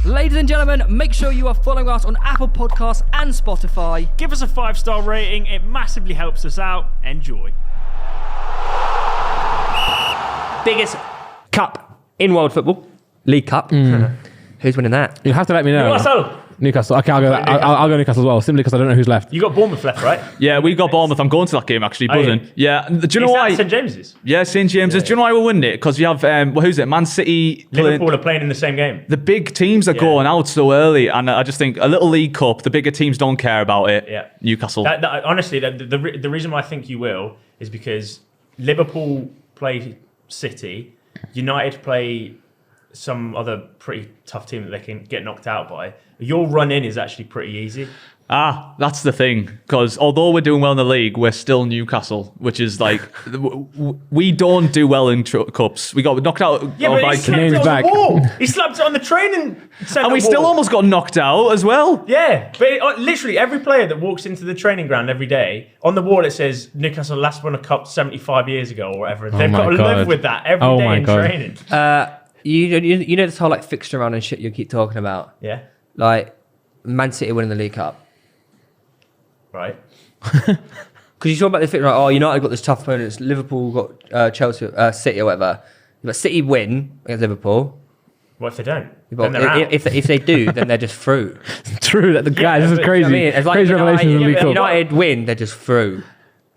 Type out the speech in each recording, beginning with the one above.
Ladies and gentlemen, make sure you are following us on Apple Podcasts and Spotify. Give us a 5-star rating. It massively helps us out. Enjoy. Biggest cup in world football. League Cup. Who's winning that? You'll have to let me know. Newcastle. Okay, I'll go Newcastle as well, simply because I don't know who's left. You got Bournemouth left, right? Yeah, we got Bournemouth. I'm going to that game, actually. Buzzing. Yeah. Do you know why? St James's? Yeah, St James's. Do you know why we'll win it? Because you have, who's it? Man City. Liverpool are playing in the same game. The big teams are going out so early, and I just think a little League Cup, the bigger teams don't care about it. Yeah. Newcastle. Honestly, the reason why I think you will is because Liverpool play City, United play some other pretty tough team that they can get knocked out by. Your run in is actually pretty easy. That's the thing. Because although we're doing well in the league, we're still Newcastle, which is like we don't do well in cups. We got knocked out. Yeah, but he slapped it on the wall. He slapped it on the training centre and we still almost got knocked out as well. Yeah, but literally every player that walks into the training ground every day, on the wall it says Newcastle last won a cup 75 years ago or whatever. They've got to live with that every day in training. You know this whole like fixture run and shit you keep talking about? Yeah. Like Man City winning the League Cup. Right. Because you talk about the fixture, like, United got this tough opponents, Liverpool got Chelsea, City or whatever. But City win against Liverpool. What if they don't? Then they're out. If they do, then they're just through. True, that the guy. This is crazy. I mean, it's like crazy revelations in the League Cup. United win, they're just through.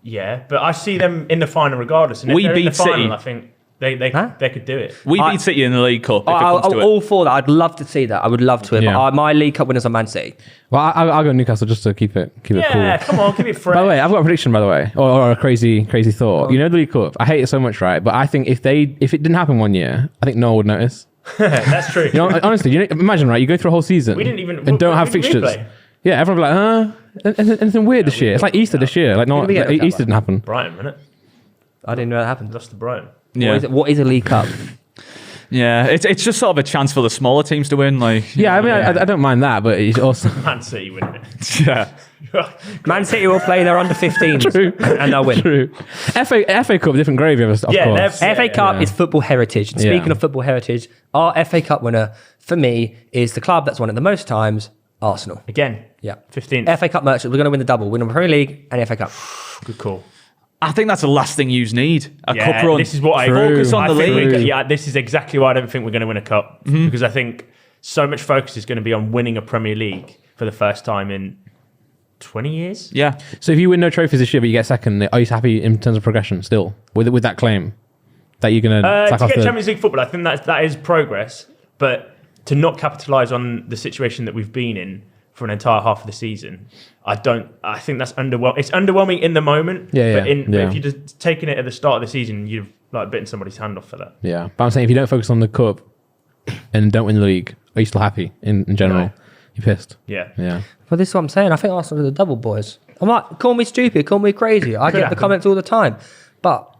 Yeah, but I see them in the final regardless. And if they're in the final, I think they could do it. We beat City in the League Cup. I'm all for that. I'd love to see that. I would love to. But my League Cup winners are Man City. Well, I'll go Newcastle just to keep it cool. Yeah, come on, keep it fresh. By the way, I've got a prediction. By the way, or a crazy thought. You know the League Cup. I hate it so much, right? But I think if it didn't happen one year, I think no one would notice. That's true. You know, honestly, imagine, right? You go through a whole season. We didn't even and don't have fixtures. Replay. Yeah, everyone be like, anything weird this year? It's like Easter this year. Like Easter didn't happen. Brighton, isn't it? I didn't know that happened. Lost to Brighton. Yeah. What is a League Cup? Yeah, it's just sort of a chance for the smaller teams to win. Like, yeah, I mean, I don't mind that, but it's also Man City winning it. Yeah. Man City will play their under 15s and they'll win. True. FA Cup, different gravy, of course. FA Cup is football heritage. And speaking of football heritage, our FA Cup winner for me is the club that's won it the most times, Arsenal. Again. Yeah. 15th. FA Cup merchants. We're going to win the double. Win the Premier League and FA Cup. Good call. I think that's the last thing you need. A cup run. This is what I focus on the league. This is exactly why I don't think we're going to win a cup. Because I think so much focus is going to be on winning a Premier League for the first time in 20 years. Yeah. So if you win no trophies this year, but you get second, are you happy in terms of progression still with that claim that you're going to get Champions League football? I think that is progress, but to not capitalise on the situation that we've been in for an entire half of the season, I think that's underwhelming. It's underwhelming in the moment. But if you're just taking it at the start of the season, you've like bitten somebody's hand off for that. Yeah, but I'm saying if you don't focus on the cup and don't win the league, are you still happy in general? No. You're pissed. Yeah. Well, this is what I'm saying. I think Arsenal are the double boys. I'm like, call me stupid, call me crazy. I get the comments all the time, but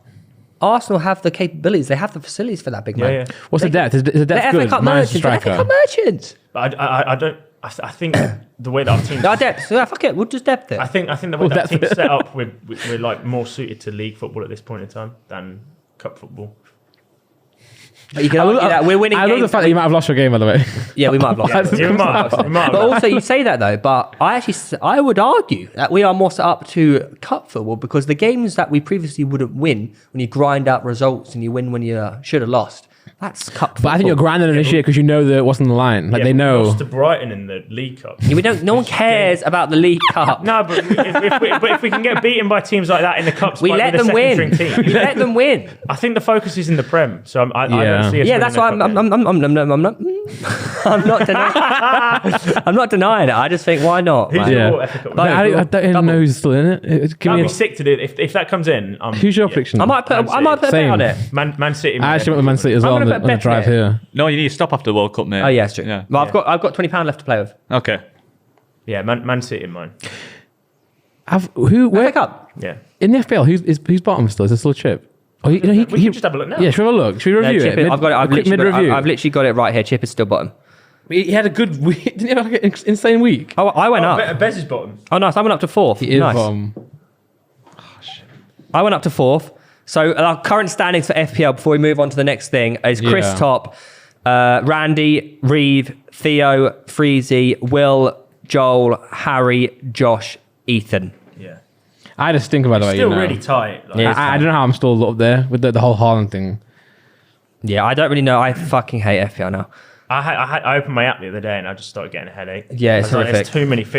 Arsenal have the capabilities. They have the facilities for that big man. Yeah. What's the depth? Is the depth good? FA Cup merchants. FA Cup merchants. But I don't. I think the way that our team... Our depth. Yeah, fuck it. We'll just depth it. I think the way that team's set up, we're like more suited to league football at this point in time than cup football. But you can argue that we're winning. I love the fact that you might have lost your game, by the way. Yeah, we might have lost. We might have but also, you say that though. But I would argue that we are more set up to cup football because the games that we previously wouldn't win, when you grind out results and you win when you should have lost, that's cup football. But I think you're grinding this year because you know that what's on the line. Like they know. We lost to Brighton in the League Cup. Yeah, we don't. No one cares about the League Cup. No, but if we can get beaten by teams like that in the cups, we let them win. We let them win. I think the focus is in the Prem, so I don't see us. Yeah, that's why I'm not denying. I'm not denying it. I just think why not? Who's your FA Cup? I don't even know who's still in it. That'd be sick to do. If that comes in, who's your prediction? I might put a bet on it. Man City. I actually went with Man City as well on the drive here. No, you need to stop after the World Cup, mate. Oh yeah, it's true. Yeah. Well, I've got £20 left to play with. Okay. Yeah, Man City in mine. FA Cup? Yeah. In the FPL, who's bottom still? Is it still Chip? Oh, we can just have a look now. Yeah, should we have a look? Should we review it? I've literally got it right here. Chip is still bottom. He had a good week. Didn't he have like an insane week? Oh, I went up. Bez is bottom. Oh, nice. I went up to fourth. He is nice. bottom. Oh, shit. I went up to fourth. So our current standings for FPL before we move on to the next thing is Chris top, Randy, Reeve, Theo, Freezy, Will, Joel, Harry, Josh, Ethan. Yeah. I had a stinker, by the way. Still really tight. Like, Yeah. I don't know how I'm still up there with the whole Haaland thing. Yeah, I don't really know. I fucking hate FPL now. I opened my app the other day and I just started getting a headache. Yeah, it's I was like, horrific. there's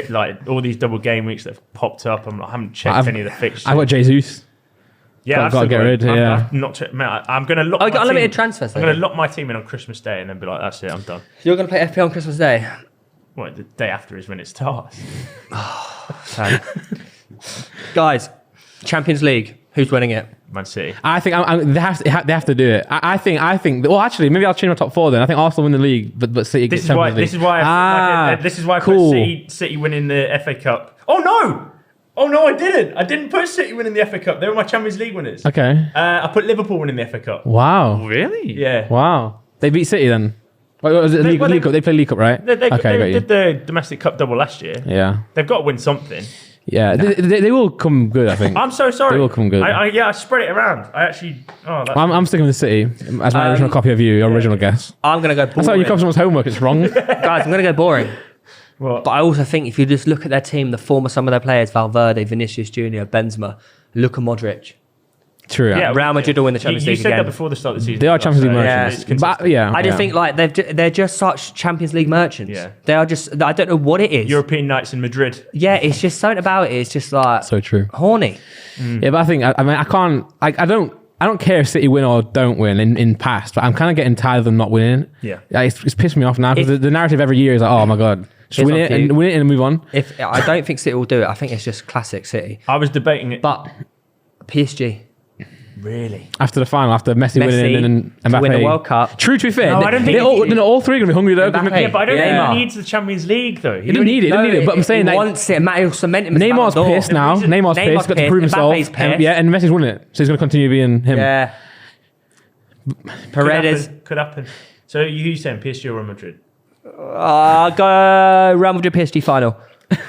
too many all these double game weeks that have popped up. I haven't checked any of the fixtures. I've got Jesus. Yeah, Gotta get rid, yeah. I've not checked. Man, I'm going to lock. I got my unlimited team. transfers. I'm going to lock my team in on Christmas Day and then be like, that's it, I'm done. You're going to play FPL on Christmas Day? What, the day after is when it starts. Sad. Guys, Champions League. Who's winning it? Man City. I think they have to do it. I think. Well, actually, maybe I'll change my top four then. I think Arsenal win the league, but City This gets is Champions why. League. This is why I cool. put City winning the FA Cup. Oh no, I didn't. I didn't put City winning the FA Cup. They were my Champions League winners. Okay. I put Liverpool winning the FA Cup. Wow. Really? Yeah. Wow. They beat City then. Wait, was it League Cup? They played League Cup, right? They got you. did the domestic cup double last year. Yeah. They've got to win something. Yeah. They will come good, I think. I'm so sorry. They will come good. I spread it around. I actually. Oh, that's I'm sticking with City as my original copy of you, your original guess. I'm going to go boring. That's how you copy someone's homework. It's wrong. Guys, I'm going to go boring. what? But I also think if you just look at their team, the form of some of their players, Valverde, Vinicius Jr., Benzema, Luka Modric. True. Yeah, Real Madrid will win the Champions you League said again. that before the start of the season. They are Champions League So, merchants. it's But yeah. I just think like they're just such Champions League merchants. Yeah. They are just, I don't know what it is. European nights in Madrid. Yeah, it's just something about it. It's just like so true. horny. Yeah, but I think I don't care if City win or don't win in past, but I'm kind of getting tired of them not winning. Yeah. It's pissed me off now because the narrative every year is like, oh my god, just win it and move on. If I don't think City will do it. I think it's just classic City. I was debating it. But PSG. Really? After the final, after Messi winning and to Mbappe win the World Cup. True, to be fair, No, I don't think all three are gonna be hungry though. Mbappe. Yeah, but I don't Yeah. think he needs the Champions League though. He didn't need it. But I'm saying he like, wants it. He'll cement him as Neymar's Ballon d'Or. pissed now. reason- Neymar's pissed. Got to prove himself. Mbappe's pissed. And Messi's won it, so he's gonna continue being him. Yeah. Paredes. Could happen. So you saying PSG or Real Madrid? Go Real Madrid PSG final.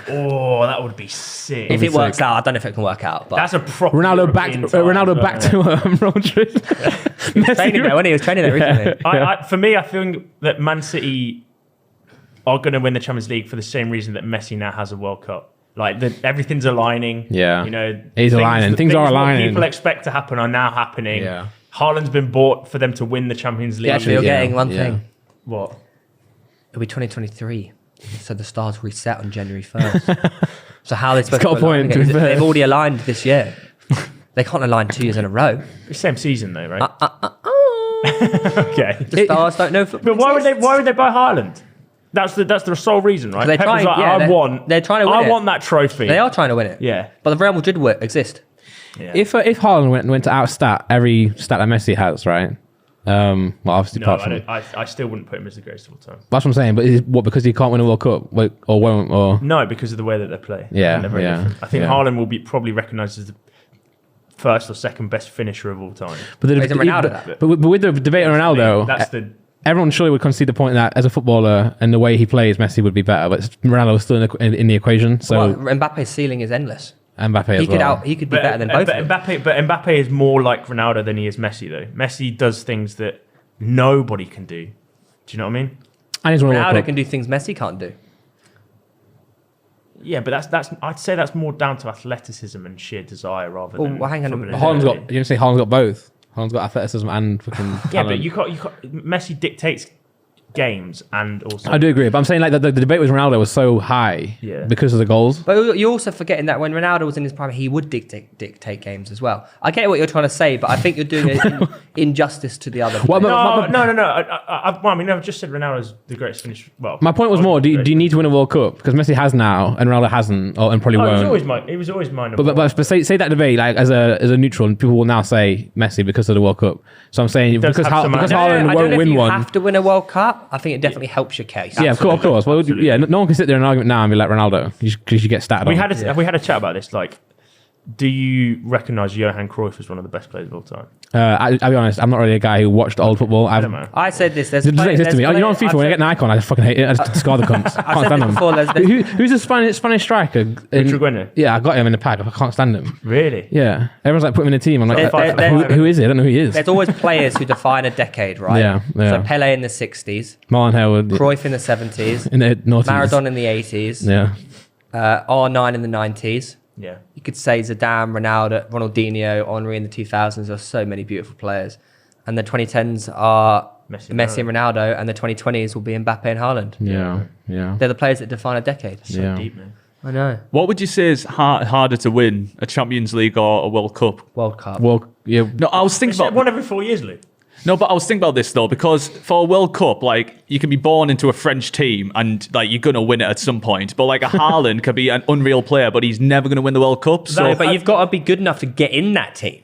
Oh, that would be sick. If it works out, I don't know if it can work out. But That's a proper Ronaldo back to Real Madrid. he was training there, wasn't he? He was training there recently. For me, I think that Man City are going to win the Champions League for the same reason that Messi now has a World Cup. Like everything's aligning. Yeah. You know, He's aligning. Things are what aligning. People expect to happen are now happening. Yeah. Haaland's been bought for them to win the Champions League. Actually, you're getting one Yeah. thing. What? It'll be 2023. So the stars reset on January 1st. So how are they supposed got a to align point, to be again? fair. They've already aligned this year. They can't align 2 years in a row. Same season though, right? Okay. The stars don't know football. But why would they buy Haaland? That's the sole reason, right? They're Pep was trying- like, yeah, they're trying to win I it. want that trophy. They are trying to win it. Yeah. But the Real Madrid exist. Yeah. If Haaland went to outstat every stat that Messi has, right? Well, obviously, No, apart from I still wouldn't put him as the greatest of all time. that's what I'm saying. But is what because he can't win a World Cup, or won't, or No, because of the way that they play. Yeah, They're very yeah, different. I think yeah. Haaland will be probably recognised as the first or second best finisher of all time. but Isn't Ronaldo that? but with the debate on Ronaldo, That's the everyone surely would concede the point that as a footballer and the way he plays, Messi would be better. But Ronaldo is still in the equation. So Well, Mbappe's ceiling is endless. Mbappe as well. He could be better than both of them. Mbappe is more like Ronaldo than he is Messi, though. Messi does things that nobody can do. Do you know what I mean? And he's won a World Ronaldo Cup. can do things Messi can't do. Yeah, but that's I'd say that's more down to athleticism and sheer desire rather than. Well, hang on a football minute. Haaland's got. ability. You didn't say Haaland's got both. Haaland's got athleticism and fucking. Yeah, talent. but you can't. Messi dictates games and also. I do agree, but I'm saying like the debate with Ronaldo was so high Yeah. because of the goals. But you're also forgetting that when Ronaldo was in his prime, he would dictate games as well. I get what you're trying to say, but I think you're doing injustice to the other. Well, players. No. I mean, I've just said Ronaldo's the greatest finisher. Well, My point was more: do you need to win a World Cup because Messi has now and Ronaldo hasn't, and probably Oh, won't. he was always mine. But say that debate like as a neutral, and people will now say Messi because of the World Cup. So I'm saying does because have some- because No, I Haaland don't know won't if win you one. have to win a World Cup. I think it definitely helps your case. Yeah, of course. Well, yeah, no one can sit there in an argument now and be like Ronaldo because you get started. we had a chat about this. Like, do you recognise Johan Cruyff as one of the best players of all time? I'll be honest, I'm not really a guy who watched old football. I don't know. I said this. There's It doesn't exist to me. You know, on FIFA, when I get an icon, I just fucking hate it. I just discard the cunts. I can't stand them. Who's a Spanish striker? Richard Yeah, I got him in the pack. I can't stand him. Really? Yeah. Everyone's like, put him in a team. I'm like, There- who is he? I don't know who he is. There's always players who define a decade, right? Yeah. So Pele in the 60s, Marlon Harewood. Cruyff in the 70s, In the noughties. Maradona in the 80s, Yeah. R9 in the 90s. Yeah. You could say Zidane, Ronaldo, Ronaldinho, Henry in the 2000s. There are so many beautiful players. And the 2010s are Messi and Ronaldo, and the 2020s will be Mbappe and Haaland. Yeah. Yeah. They're the players that define a decade. So Yeah. deep, man. I know. What would you say is harder to win, a Champions League or a World Cup? World Cup. Well, yeah. No, I was thinking It's about one every 4 years, Luke. No, but I was thinking about this though, because for a World Cup, like you can be born into a French team and like you're gonna win it at some point. But like a Haaland could be an unreal player, but he's never gonna win the World Cup. So, No, but you've got to be good enough to get in that team.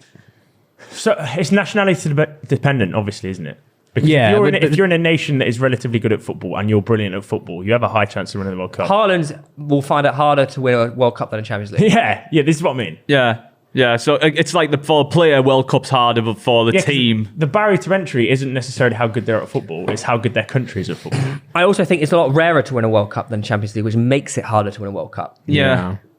So it's nationality dependent, obviously, isn't it? Because Yeah, if you're in a nation that is relatively good at football and you're brilliant at football, you have a high chance of winning the World Cup. Haaland will find it harder to win a World Cup than a Champions League. Yeah, this is what I mean. yeah. So it's like for a player, World Cup's harder, but for the 'cause team, the barrier to entry isn't necessarily how good they're at football; it's how good their country is at football. I also think it's a lot rarer to win a World Cup than Champions League, which makes it harder to win a World Cup. yeah.